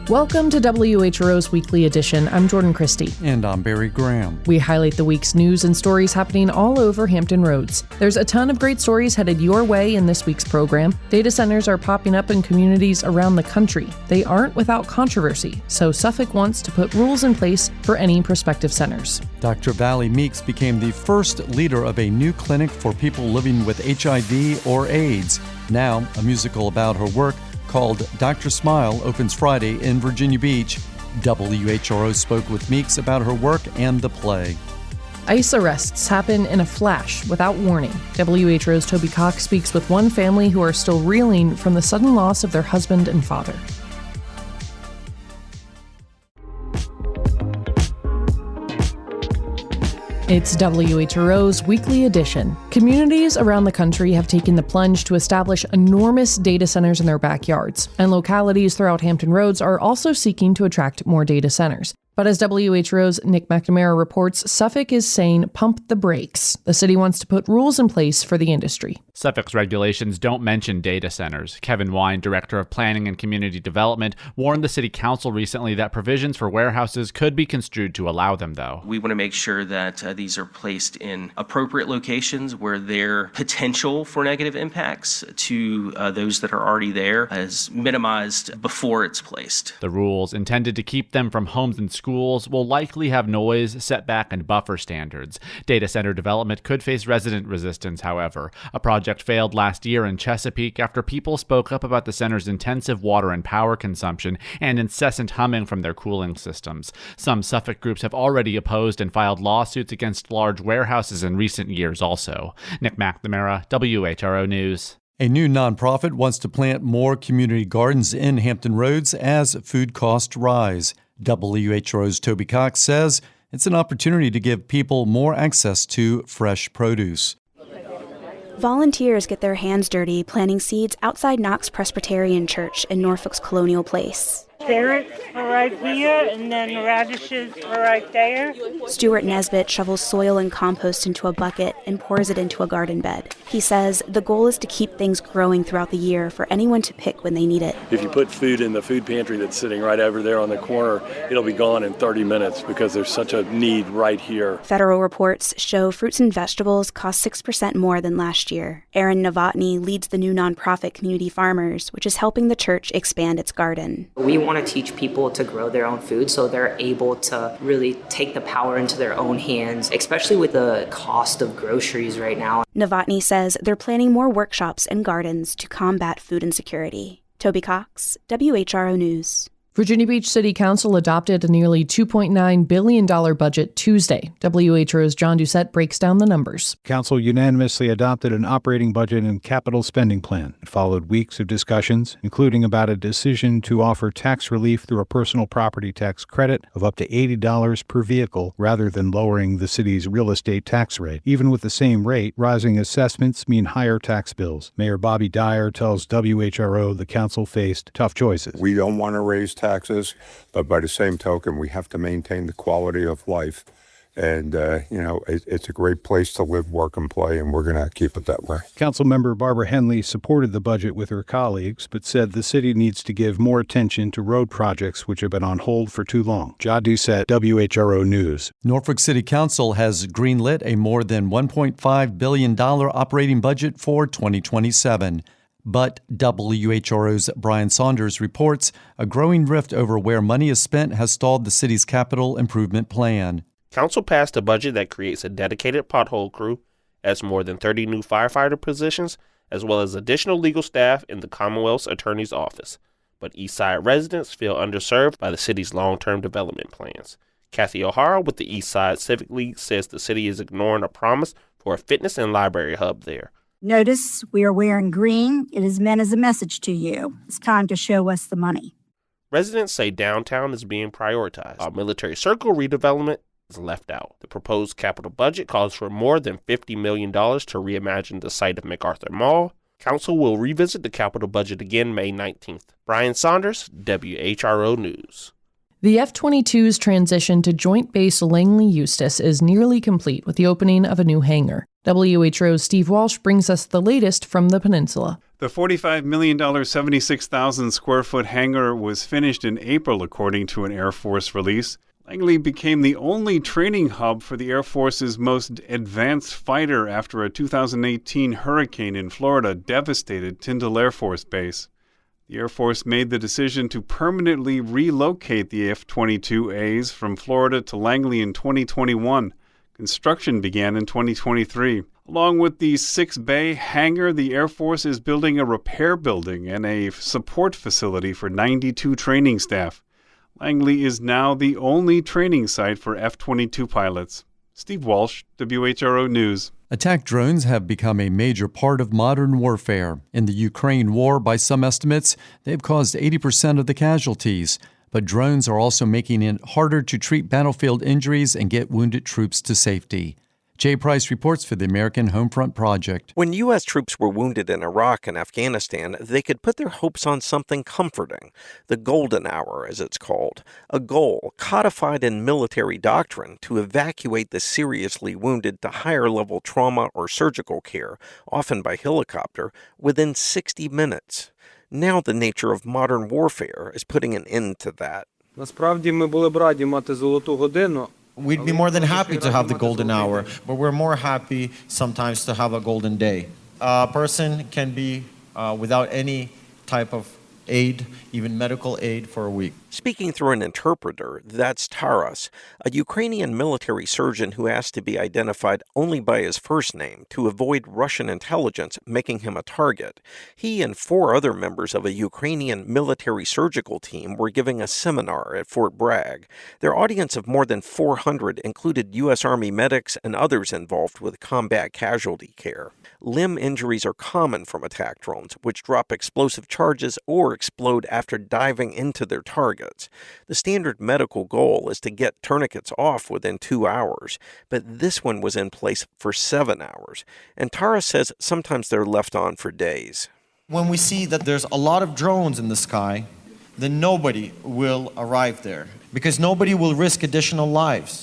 Welcome to WHRO's Weekly Edition. I'm Jordan Christie. And I'm Barry Graham. We highlight the week's news and stories happening all over Hampton Roads. There's a ton of great stories headed your way in this week's program. Data centers are popping up in communities around the country. They aren't without controversy, so Suffolk wants to put rules in place for any prospective centers. Dr. Valli Meeks became the first leader of a new clinic for people living with HIV or AIDS. Now, a musical about her work called Dr. Smile opens Friday in Virginia Beach. WHRO spoke with Meeks about her work and the play. ICE arrests happen in a flash without warning. WHRO's Toby speaks with one family who are still reeling from the sudden loss of their husband and father. It's WHRO's Weekly Edition. Communities around the country have taken the plunge to establish enormous data centers in their backyards, and localities throughout Hampton Roads are also seeking to attract more data centers. But as WHRO's Nick McNamara reports, Suffolk is saying pump the brakes. The city wants to put rules in place for the industry. Suffolk's regulations don't mention data centers. Kevin Wine, Director of Planning and Community Development, warned the City Council recently that provisions for warehouses could be construed to allow them, though. We want to make sure that these are placed in appropriate locations where their potential for negative impacts to those that are already there is minimized before it's placed. The rules, intended to keep them from homes and schools, will likely have noise, setback, and buffer standards. Data center development could face resident resistance, however. A project failed last year in Chesapeake after people spoke up about the center's intensive water and power consumption and incessant humming from their cooling systems. Some Suffolk groups have already opposed and filed lawsuits against large warehouses in recent years also. Nick McNamara, WHRO News. A new nonprofit wants to plant more community gardens in Hampton Roads as food costs rise. WHRO's Toby Cox says it's an opportunity to give people more access to fresh produce. Volunteers get their hands dirty planting seeds outside Knox Presbyterian Church in Norfolk's Colonial Place. Carrots are right here, and then radishes are right there. Stuart Nesbitt shovels soil and compost into a bucket and pours it into a garden bed. He says the goal is to keep things growing throughout the year for anyone to pick when they need it. If you put food in the food pantry that's sitting right over there on the corner, it'll be gone in 30 minutes because there's such a need right here. Federal reports show fruits and vegetables cost 6% more than last year. Aaron Novotny leads the new nonprofit Community Farmers, which is helping the church expand its garden. We want to teach people to grow their own food so they're able to really take the power into their own hands, especially with the cost of groceries right now. Novotny says they're planning more workshops and gardens to combat food insecurity. Toby Cox, WHRO News. Virginia Beach City Council adopted a nearly $2.9 billion budget Tuesday. WHRO's John Doucette breaks down the numbers. Council unanimously adopted an operating budget and capital spending plan. It followed weeks of discussions, including about a decision to offer tax relief through a personal property tax credit of up to $80 per vehicle rather than lowering the city's real estate tax rate. Even with the same rate, rising assessments mean higher tax bills. Mayor Bobby Dyer tells WHRO the council faced tough choices. We don't want to raise taxes, but by the same token, we have to maintain the quality of life. And, it's a great place to live, work, and play, and we're going to keep it that way. Councilmember Barbara Henley supported the budget with her colleagues, but said the city needs to give more attention to road projects which have been on hold for too long. John Doucette, WHRO News. Norfolk City Council has greenlit a more than $1.5 billion operating budget for 2027. But WHRO's Brian Saunders reports a growing rift over where money is spent has stalled the city's capital improvement plan. Council passed a budget that creates a dedicated pothole crew, adds more than 30 new firefighter positions, as well as additional legal staff in the Commonwealth's Attorney's Office. But Eastside residents feel underserved by the city's long-term development plans. Kathy O'Hara with the Eastside Civic League says the city is ignoring a promise for a fitness and library hub there. Notice we are wearing green. It is meant as a message to you. It's time to show us the money. Residents say downtown is being prioritized, while Military Circle redevelopment is left out. The proposed capital budget calls for more than $50 million to reimagine the site of MacArthur Mall. Council will revisit the capital budget again May 19th. Brian Saunders, WHRO News. The F-22's transition to Joint Base Langley Eustis is nearly complete with the opening of a new hangar. WHRO's Steve Walsh brings us the latest from the peninsula. The $45 million, 76,000 square foot hangar was finished in April, according to an Air Force release. Langley became the only training hub for the Air Force's most advanced fighter after a 2018 hurricane in Florida devastated Tyndall Air Force Base. The Air Force made the decision to permanently relocate the F-22As from Florida to Langley in 2021. Construction began in 2023. Along with the 6-bay hangar, the Air Force is building a repair building and a support facility for 92 training staff. Langley is now the only training site for F-22 pilots. Steve Walsh, WHRO News. Attack drones have become a major part of modern warfare. In the Ukraine war, by some estimates, they've caused 80% of the casualties. But drones are also making it harder to treat battlefield injuries and get wounded troops to safety. Jay Price reports for the American Homefront Project. When U.S. troops were wounded in Iraq and Afghanistan, they could put their hopes on something comforting, the golden hour, as it's called, a goal codified in military doctrine to evacuate the seriously wounded to higher-level trauma or surgical care, often by helicopter, within 60 minutes. Now the nature of modern warfare is putting an end to that. Насправді ми були б раді мати золоту годину. We'd be more than happy to have the golden hour, but we're more happy sometimes to have a golden day. A person can be without any type of aid, even medical aid, for a week. Speaking through an interpreter, that's Taras, a Ukrainian military surgeon who asked to be identified only by his first name to avoid Russian intelligence making him a target. He and 4 other members of a Ukrainian military surgical team were giving a seminar at Fort Bragg. Their audience of more than 400 included U.S. Army medics and others involved with combat casualty care. Limb injuries are common from attack drones, which drop explosive charges or explode after diving into their targets. The standard medical goal is to get tourniquets off within 2 hours, but this one was in place for 7 hours. And Tara says sometimes they're left on for days. When we see that there's a lot of drones in the sky, then nobody will arrive there because nobody will risk additional lives.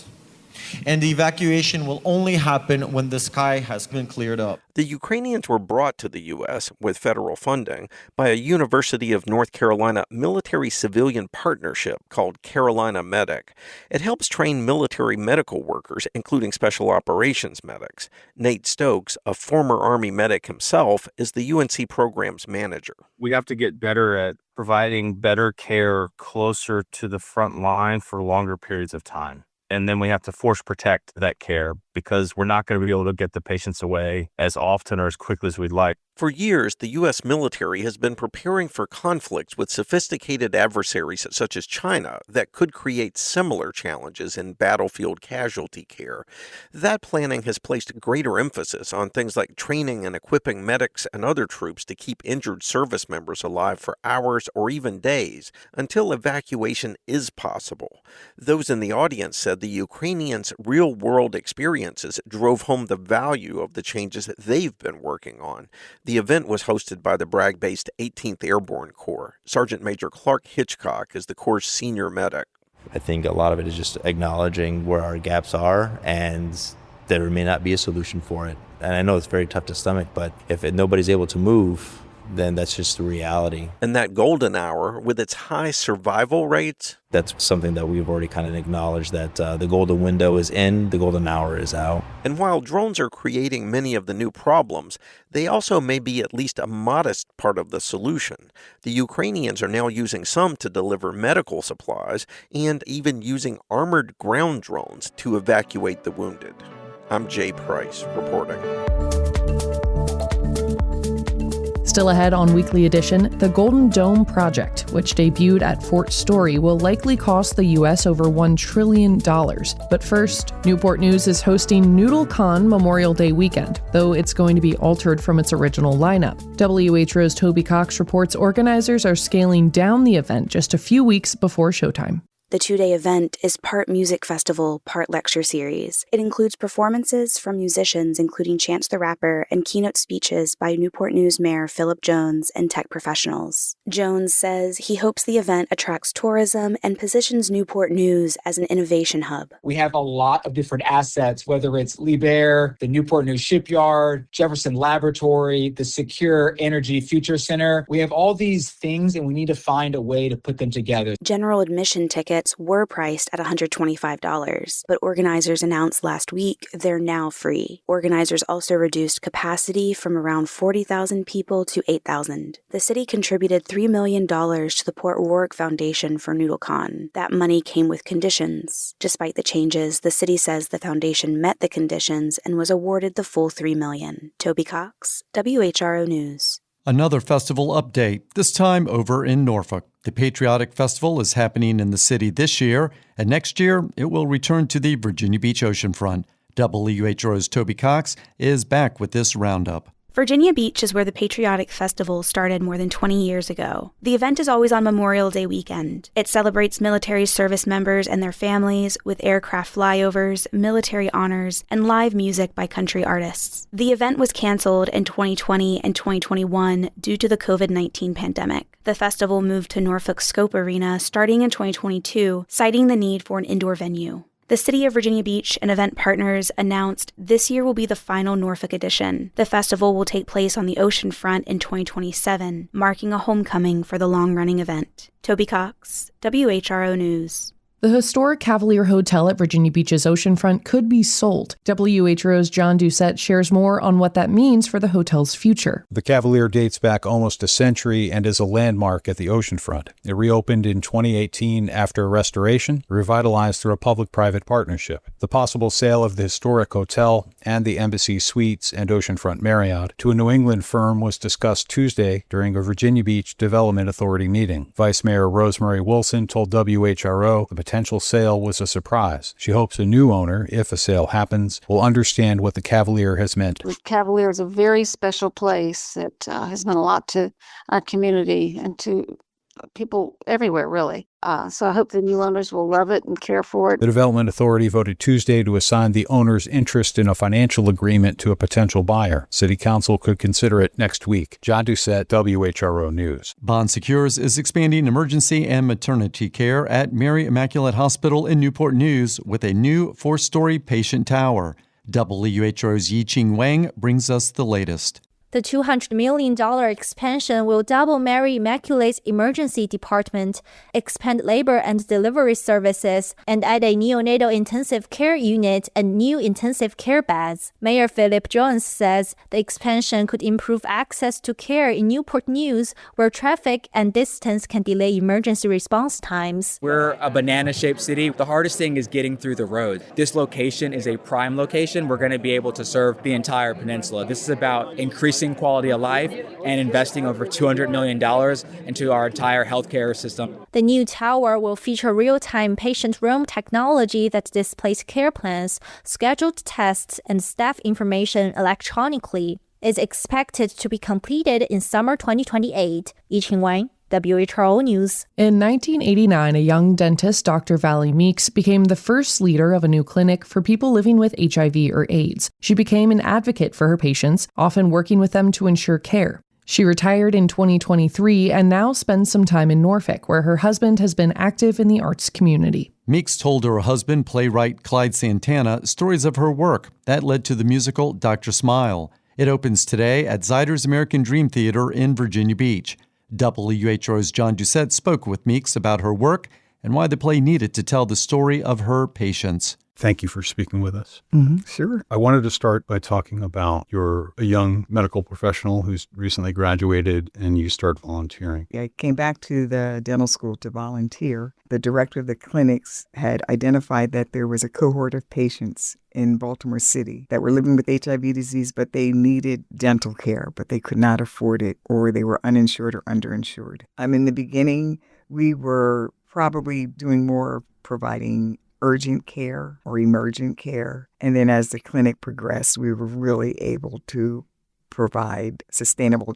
And the evacuation will only happen when the sky has been cleared up. The Ukrainians were brought to the U.S. with federal funding by a University of North Carolina military-civilian partnership called Carolina Medic. It helps train military medical workers, including special operations medics. Nate Stokes, a former Army medic himself, is the UNC program's manager. We have to get better at providing better care closer to the front line for longer periods of time. And then we have to force protect that care because we're not going to be able to get the patients away as often or as quickly as we'd like. For years, the U.S. military has been preparing for conflicts with sophisticated adversaries such as China that could create similar challenges in battlefield casualty care. That planning has placed greater emphasis on things like training and equipping medics and other troops to keep injured service members alive for hours or even days until evacuation is possible. Those in the audience said the Ukrainians' real-world experiences drove home the value of the changes that they've been working on. The event was hosted by the Bragg-based 18th Airborne Corps. Sergeant Major Clark Hitchcock is the Corps' senior medic. I think a lot of it is just acknowledging where our gaps are, and there may not be a solution for it. And I know it's very tough to stomach, but if nobody's able to move, then that's just the reality. And that golden hour, with its high survival rates, that's something that we've already kind of acknowledged, that the golden window is in, the golden hour is out. And while drones are creating many of the new problems, they also may be at least a modest part of the solution. The Ukrainians are now using some to deliver medical supplies and even using armored ground drones to evacuate the wounded. I'm Jay Price, reporting. Still ahead on Weekly Edition, the Golden Dome project, which debuted at Fort Story, will likely cost the U.S. over $1 trillion. But first, Newport News is hosting NoodleCon Memorial Day weekend, though it's going to be altered from its original lineup. WHRO's Toby reports organizers are scaling down the event just a few weeks before showtime. The 2-day event is part music festival, part lecture series. It includes performances from musicians including Chance the Rapper and keynote speeches by Newport News Mayor Philip Jones and tech professionals. Jones says he hopes the event attracts tourism and positions Newport News as an innovation hub. We have a lot of different assets, whether it's Liebherr, the Newport News Shipyard, Jefferson Laboratory, the Secure Energy Future Center. We have all these things and we need to find a way to put them together. General admission tickets were priced at $125, but organizers announced last week they're now free. Organizers also reduced capacity from around 40,000 people to 8,000. The city contributed $3 million to the Port Warwick Foundation for NoodleCon. That money came with conditions. Despite the changes, the city says the foundation met the conditions and was awarded the full $3 million. Toby Cox, WHRO News. Another festival update, this time over in Norfolk. The Patriotic Festival is happening in the city this year, and next year it will return to the Virginia Beach oceanfront. WHRO's Toby Cox is back with this roundup. Virginia Beach is where the Patriotic Festival started more than 20 years ago. The event is always on Memorial Day weekend. It celebrates military service members and their families with aircraft flyovers, military honors, and live music by country artists. The event was canceled in 2020 and 2021 due to the COVID-19 pandemic. The festival moved to Norfolk Scope Arena starting in 2022, citing the need for an indoor venue. The City of Virginia Beach and event partners announced this year will be the final Norfolk edition. The festival will take place on the oceanfront in 2027, marking a homecoming for the long-running event. Toby Cox, WHRO News. The historic Cavalier Hotel at Virginia Beach's oceanfront could be sold. WHRO's John Doucette shares more on what that means for the hotel's future. The Cavalier dates back almost a century and is a landmark at the oceanfront. It reopened in 2018 after a restoration, revitalized through a public-private partnership. The possible sale of the historic hotel and the Embassy Suites and Oceanfront Marriott to a New England firm was discussed Tuesday during a Virginia Beach Development Authority meeting. Vice Mayor Rosemary Wilson told WHRO the potential sale was a surprise. She hopes a new owner, if a sale happens, will understand what the Cavalier has meant. The Cavalier is a very special place that has meant a lot to our community and to people everywhere, really. So I hope the new owners will love it and care for it. The Development Authority voted Tuesday to assign the owner's interest in a financial agreement to a potential buyer. City Council could consider it next week. John Doucette, WHRO News. Bond Secures is expanding emergency and maternity care at Mary Immaculate Hospital in Newport News with a new 4-story patient tower. WHRO's Yi-Ching Wang brings us the latest. The $200 million expansion will double Mary Immaculate's emergency department, expand labor and delivery services, and add a neonatal intensive care unit and new intensive care beds. Mayor Philip Jones says the expansion could improve access to care in Newport News, where traffic and distance can delay emergency response times. We're a banana-shaped city. The hardest thing is getting through the road. This location is a prime location. We're going to be able to serve the entire peninsula. This is about increasing quality of life and investing over $200 million into our entire healthcare system. The new tower will feature real-time patient room technology that displays care plans, scheduled tests, and staff information electronically. It's expected to be completed in summer 2028. Yi-Ching Wang, WHRO News. In 1989, a young dentist, Dr. Valli Meeks, became the first leader of a new clinic for people living with HIV or AIDS. She became an advocate for her patients, often working with them to ensure care. She retired in 2023 and now spends some time in Norfolk, where her husband has been active in the arts community. Meeks told her husband, playwright Clyde Santana, stories of her work. That led to the musical Dr. Smile. It opens today at Zyder's American Dream Theater in Virginia Beach. WHRO's John Doucette spoke with Meeks about her work and why the play needed to tell the story of her patients. Thank you for speaking with us. Sure. I wanted to start by talking about you're a young medical professional who's recently graduated and you start volunteering. I came back to the dental school to volunteer. The director of the clinics had identified that there was a cohort of patients in Baltimore City that were living with HIV disease, but they needed dental care, but they could not afford it, or they were uninsured or underinsured. In the beginning, we were probably doing more providing urgent care or emergent care. And then as the clinic progressed, we were really able to provide sustainable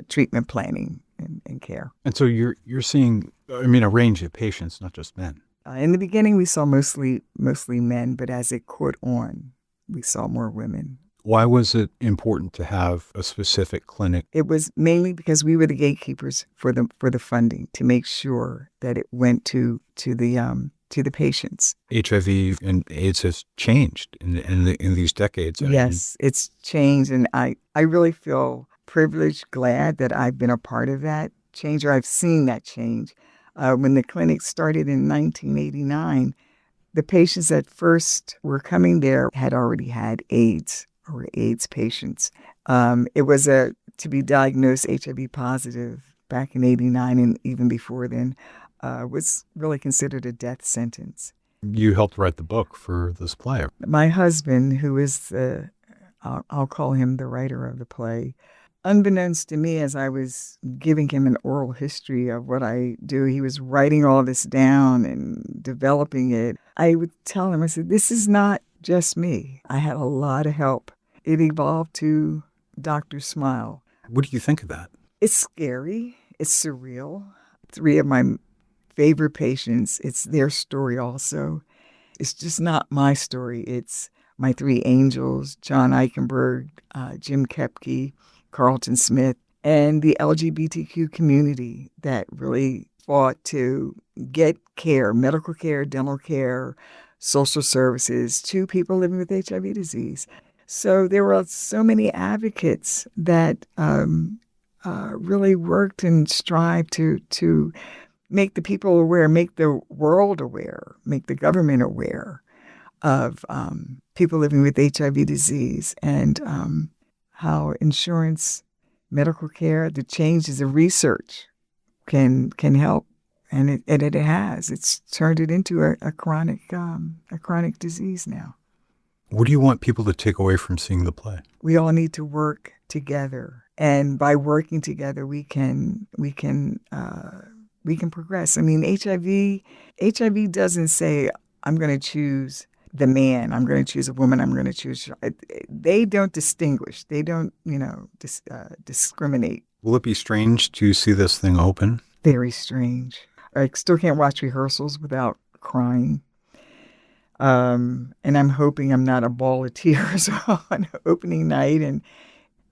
treatment planning and care. And so you're seeing, a range of patients, not just men. In the beginning, we saw mostly men, but as it caught on, we saw more women. Why was it important to have a specific clinic? It was mainly because we were the gatekeepers for the funding to make sure that it went to the patients. HIV and AIDS has changed in these decades. Yes, it's changed, and I really feel privileged, glad that I've been a part of that change, or I've seen that change. When the clinic started in 1989, the patients that first were coming there had already had AIDS or were AIDS patients. It was to be diagnosed HIV positive back in 89 and even before then was really considered a death sentence. You helped write the book for this play. My husband, who is I'll call him the writer of the play, unbeknownst to me, as I was giving him an oral history of what I do, he was writing all this down and developing it. I would tell him, I said, this is not just me. I had a lot of help. It evolved to Dr. Smile. What do you think of that? It's scary. It's surreal. 3 of my favorite patients, it's their story also. It's just not my story. It's my 3 angels, John Eichenberg, Jim Kepke, Carlton Smith, and the LGBTQ community that really fought to get care, medical care, dental care, social services to people living with HIV disease. So there were so many advocates that really worked and strived to make the people aware, make the world aware, make the government aware of people living with HIV disease and how insurance, medical care, the changes in research can help, and it has. It's turned it into a chronic disease now. What do you want people to take away from seeing the play? We all need to work together, and by working together, we can progress. I mean, HIV doesn't say, I'm going to choose the man, I'm going to choose a woman, I'm going to choose. They don't distinguish. They don't, discriminate. Will it be strange to see this thing open? Very strange. I still can't watch rehearsals without crying. And I'm hoping I'm not a ball of tears on opening night.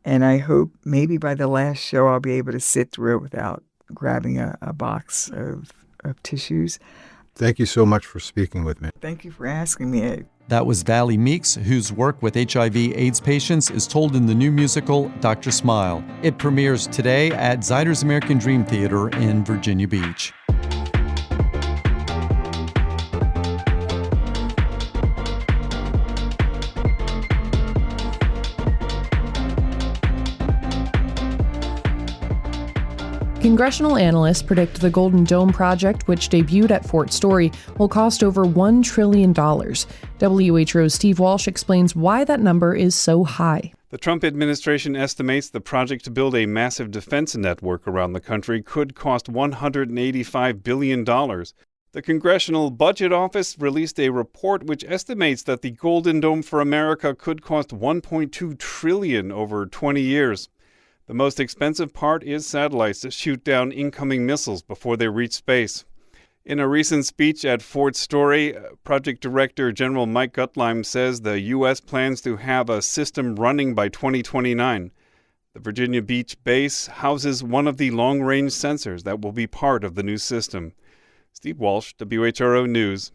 And I hope maybe by the last show I'll be able to sit through it without grabbing a box of tissues. Thank you so much for speaking with me. Thank you for asking me. That was Valli Meeks, whose work with HIV/AIDS patients is told in the new musical Dr. Smile. It premieres today at Zyder's American Dream Theater in Virginia Beach. Congressional analysts predict the Golden Dome project, which debuted at Fort Story, will cost over $1 trillion. WHRO's Steve Walsh explains why that number is so high. The Trump administration estimates the project to build a massive defense network around the country could cost $185 billion. The Congressional Budget Office released a report which estimates that the Golden Dome for America could cost $1.2 trillion over 20 years. The most expensive part is satellites to shoot down incoming missiles before they reach space. In a recent speech at Fort Story, Project Director General Mike Gutleim says the U.S. plans to have a system running by 2029. The Virginia Beach base houses one of the long-range sensors that will be part of the new system. Steve Walsh, WHRO News.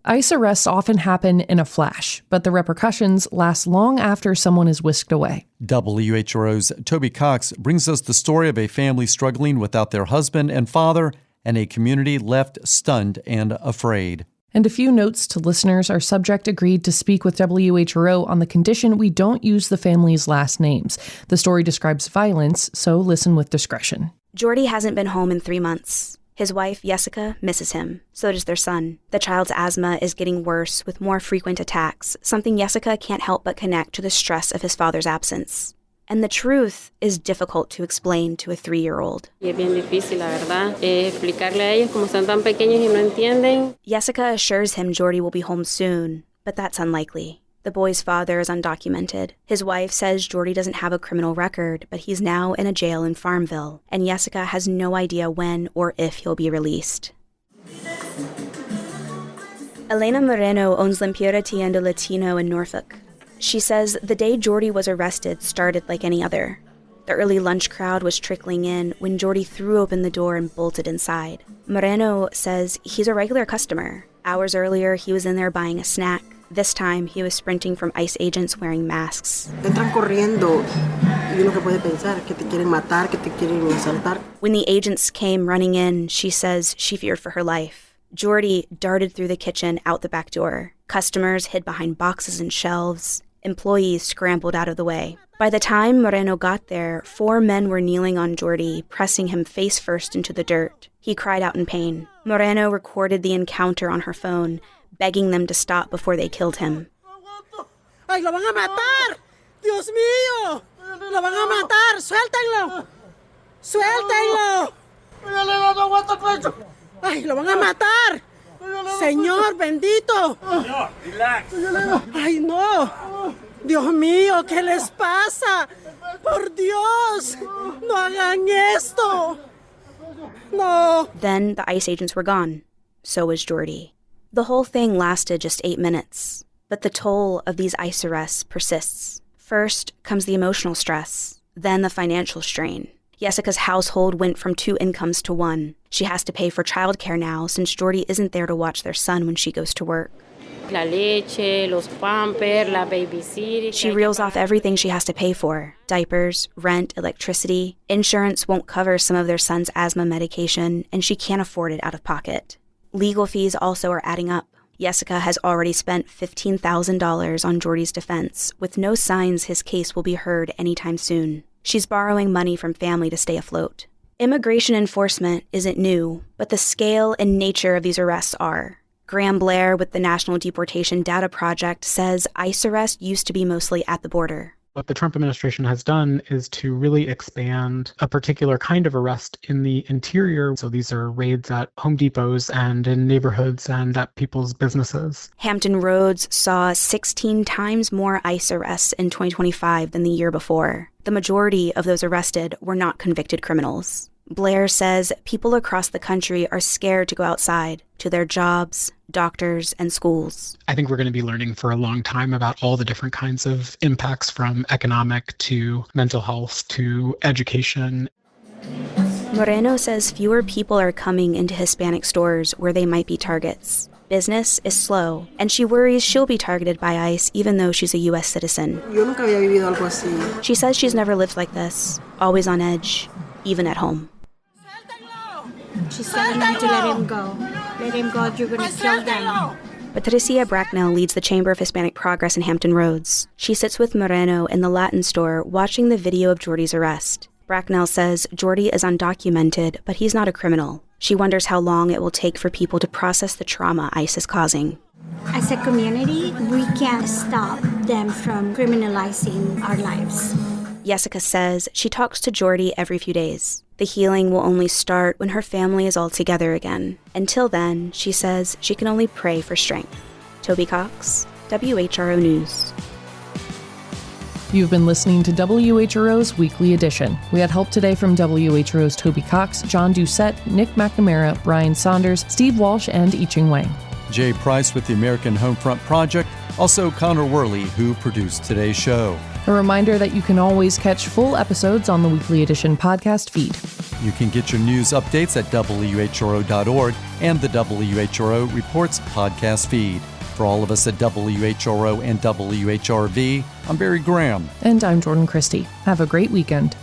ICE arrests often happen in a flash, but the repercussions last long after someone is whisked away. WHRO's Toby Cox brings us the story of a family struggling without their husband and father, and a community left stunned and afraid. And a few notes to listeners. Our subject agreed to speak with WHRO on the condition we don't use the family's last names. The story describes violence, so listen with discretion. Jordy hasn't been home in 3 months. His wife, Jessica, misses him. So does their son. The child's asthma is getting worse with more frequent attacks, something Jessica can't help but connect to the stress of his father's absence. And the truth is difficult to explain to a 3-year-old. Jessica assures him Jordy will be home soon, but that's unlikely. The boy's father is undocumented. His wife says Jordy doesn't have a criminal record, but he's now in a jail in Farmville, and Jessica has no idea when or if he'll be released. Elena Moreno owns Limpiera Tienda Latino in Norfolk. She says the day Jordy was arrested started like any other. The early lunch crowd was trickling in when Jordy threw open the door and bolted inside. Moreno says he's a regular customer. Hours earlier, he was in there buying a snack. This time, he was sprinting from ICE agents wearing masks. Entran corriendo y uno que puede pensar que te quieren matar, que te quieren asaltar. When the agents came running in, she says she feared for her life. Jordy darted through the kitchen out the back door. Customers hid behind boxes and shelves. Employees scrambled out of the way. By the time Moreno got there, 4 men were kneeling on Jordy, pressing him face first into the dirt. He cried out in pain. Moreno recorded the encounter on her phone, begging them to stop before they killed him. ¡Ay, lo van a matar! ¡Dios mío! ¡Lo van a matar! ¡Suéltenlo! ¡Suéltenlo! ¡Ay, lo van a matar! ¡Señor bendito! Relax. ¡Ay, no! ¡Dios mío! ¿Qué les pasa? ¡Por Dios! ¡No hagan esto! No! Then the ICE agents were gone. So was Jordy. The whole thing lasted just 8 minutes, but the toll of these ICE arrests persists. First comes the emotional stress, then the financial strain. Jessica's household went from 2 incomes to 1. She has to pay for childcare now since Jordy isn't there to watch their son when she goes to work. La leche, los pampers, la babysitter. She reels off everything she has to pay for. Diapers, rent, electricity. Insurance won't cover some of their son's asthma medication, and she can't afford it out of pocket. Legal fees also are adding up. Jessica has already spent $15,000 on Jordy's defense, with no signs his case will be heard anytime soon. She's borrowing money from family to stay afloat. Immigration enforcement isn't new, but the scale and nature of these arrests are. Graham Blair with the National Deportation Data Project says ICE arrests used to be mostly at the border. What the Trump administration has done is to really expand a particular kind of arrest in the interior. So these are raids at Home Depots and in neighborhoods and at people's businesses. Hampton Roads saw 16 times more ICE arrests in 2025 than the year before. The majority of those arrested were not convicted criminals. Blair says people across the country are scared to go outside, to their jobs, doctors, and schools. I think we're going to be learning for a long time about all the different kinds of impacts, from economic to mental health to education. Moreno says fewer people are coming into Hispanic stores where they might be targets. Business is slow, and she worries she'll be targeted by ICE even though she's a U.S. citizen. Yo nunca había vivido algo así. She says she's never lived like this, always on edge, even at home. She's telling them to let him go. Let him go, you're going to kill them. Patricia Bracknell leads the Chamber of Hispanic Progress in Hampton Roads. She sits with Moreno in the Latin store watching the video of Jordy's arrest. Bracknell says Jordy is undocumented, but he's not a criminal. She wonders how long it will take for people to process the trauma ICE is causing. As a community, we can't stop them from criminalizing our lives. Jessica says she talks to Jordy every few days. The healing will only start when her family is all together again. Until then, she says she can only pray for strength. Toby Cox, WHRO News. You've been listening to WHRO's Weekly Edition. We had help today from WHRO's Toby Cox, John Doucette, Nick McNamara, Brian Saunders, Steve Walsh, and I-Ching Wang. Jay Price with the American Homefront Project, also Connor Worley, who produced today's show. A reminder that you can always catch full episodes on the Weekly Edition podcast feed. You can get your news updates at WHRO.org and the WHRO Reports podcast feed. For all of us at WHRO and WHRV, I'm Barry Graham. And I'm Jordan Christie. Have a great weekend.